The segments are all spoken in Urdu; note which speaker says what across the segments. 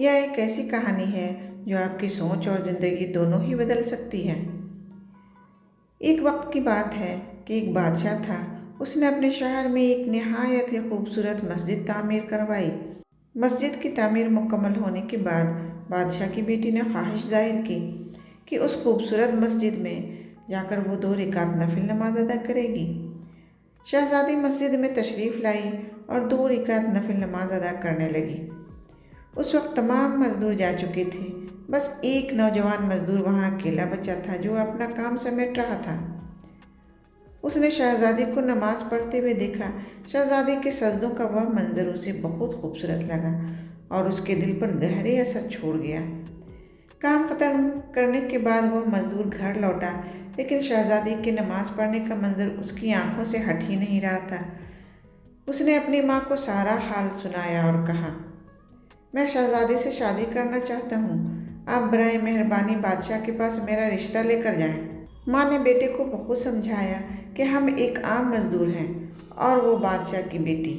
Speaker 1: یہ ایک ایسی کہانی ہے جو آپ کی سوچ اور زندگی دونوں ہی بدل سکتی ہے۔ ایک وقت کی بات ہے کہ ایک بادشاہ تھا۔ اس نے اپنے شہر میں ایک نہایت ہی خوبصورت مسجد تعمیر کروائی۔ مسجد کی تعمیر مکمل ہونے کے بعد بادشاہ کی بیٹی نے خواہش ظاہر کی کہ اس خوبصورت مسجد میں جا کر وہ 2 رکعت نفل نماز ادا کرے گی۔ شہزادی مسجد میں تشریف لائی اور 2 رکعت نفل نماز ادا کرنے لگی۔ اس وقت تمام مزدور جا چکے تھے، بس ایک نوجوان مزدور وہاں اکیلا بچا تھا جو اپنا کام سمیٹ رہا تھا۔ اس نے شہزادی کو نماز پڑھتے ہوئے دیکھا۔ شہزادی کے سجدوں کا وہ منظر اسے بہت خوبصورت لگا اور اس کے دل پر گہرے اثر چھوڑ گیا۔ کام ختم کرنے کے بعد وہ مزدور گھر لوٹا، لیکن شہزادی کے نماز پڑھنے کا منظر اس کی آنکھوں سے ہٹ ہی نہیں رہا تھا۔ اس نے اپنی ماں کو سارا حال سنایا اور کہا، میں شہزادی سے شادی کرنا چاہتا ہوں، آپ برائے مہربانی بادشاہ کے پاس میرا رشتہ لے کر جائیں۔ ماں نے بیٹے کو بہت سمجھایا کہ ہم ایک عام مزدور ہیں اور وہ بادشاہ کی بیٹی،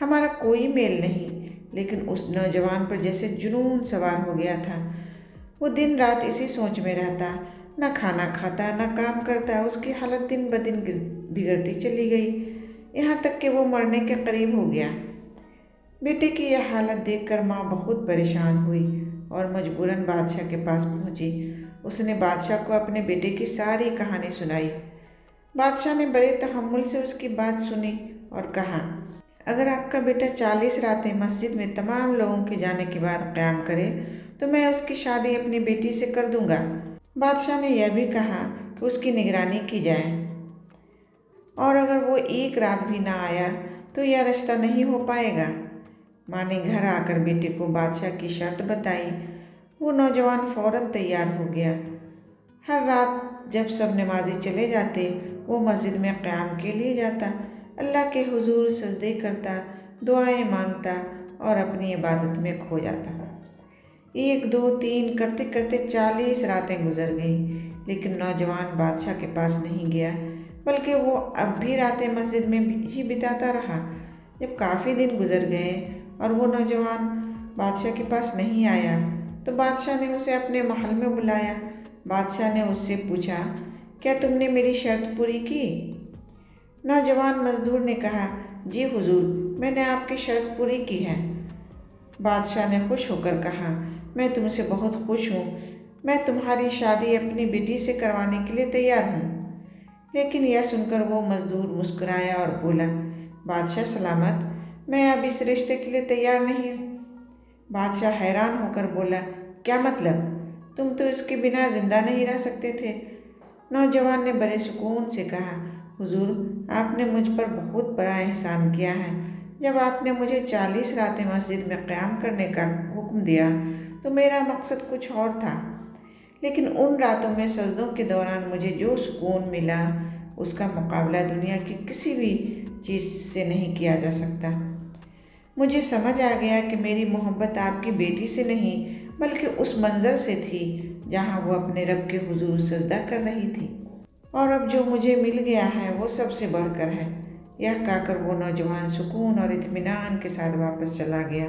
Speaker 1: ہمارا کوئی میل نہیں، لیکن اس نوجوان پر جیسے جنون سوار ہو گیا تھا۔ وہ دن رات اسی سوچ میں رہتا، نہ کھانا کھاتا نہ کام کرتا۔ اس کی حالت دن بدن بگڑتی چلی گئی، یہاں تک کہ وہ مرنے کے قریب ہو گیا۔ بیٹے کی یہ حالت دیکھ کر ماں بہت پریشان ہوئی اور مجبوراً بادشاہ کے پاس پہنچی۔ اس نے بادشاہ کو اپنے بیٹے کی ساری کہانی سنائی۔ بادشاہ نے بڑے تحمل سے اس کی بات سنی اور کہا، اگر آپ کا بیٹا 40 راتیں مسجد میں تمام لوگوں کے جانے کے بعد قیام کرے تو میں اس کی شادی اپنی بیٹی سے کر دوں گا۔ بادشاہ نے یہ بھی کہا کہ اس کی نگرانی کی جائے اور اگر وہ 1 رات بھی نہ آیا تو یہ رشتہ نہیں ہو پائے گا۔ ماں نے گھر آ کر بیٹے کو بادشاہ کی شرط بتائی۔ وہ نوجوان فوراً تیار ہو گیا۔ ہر رات جب سب نمازی چلے جاتے وہ مسجد میں قیام کے لیے جاتا، اللہ کے حضور سجدے کرتا، دعائیں مانگتا اور اپنی عبادت میں کھو جاتا۔ 1 2 3 کرتے کرتے 40 راتیں گزر گئیں، لیکن نوجوان بادشاہ کے پاس نہیں گیا، بلکہ وہ اب بھی راتیں مسجد میں ہی بتاتا رہا۔ جب کافی دن گزر گئے اور وہ نوجوان بادشاہ کے پاس نہیں آیا تو بادشاہ نے اسے اپنے محل میں بلایا۔ بادشاہ نے اس سے پوچھا، کیا تم نے میری شرط پوری کی؟ نوجوان مزدور نے کہا، جی حضور، میں نے آپ کی شرط پوری کی ہے۔ بادشاہ نے خوش ہو کر کہا، میں تم سے بہت خوش ہوں، میں تمہاری شادی اپنی بیٹی سے کروانے کے لیے تیار ہوں۔ لیکن یہ سن کر وہ مزدور مسکرایا اور بولا، بادشاہ سلامت، میں اب اس رشتے کے لیے تیار نہیں ہوں۔ بادشاہ حیران ہو کر بولا، کیا مطلب؟ تم تو اس کے بنا زندہ نہیں رہ سکتے تھے۔ نوجوان نے بڑے سکون سے کہا، حضور، آپ نے مجھ پر بہت بڑا احسان کیا ہے۔ جب آپ نے مجھے 40 راتیں مسجد میں قیام کرنے کا حکم دیا تو میرا مقصد کچھ اور تھا، لیکن ان راتوں میں سجدوں کے دوران مجھے جو سکون ملا اس کا مقابلہ دنیا کی کسی بھی چیز سے نہیں کیا جا سکتا۔ مجھے سمجھ آ گیا کہ میری محبت آپ کی بیٹی سے نہیں بلکہ اس منظر سے تھی جہاں وہ اپنے رب کے حضور سجدہ کر رہی تھی، اور اب جو مجھے مل گیا ہے وہ سب سے بڑھ کر ہے۔ یہ کہہ کر وہ نوجوان سکون اور اطمینان کے ساتھ واپس چلا گیا۔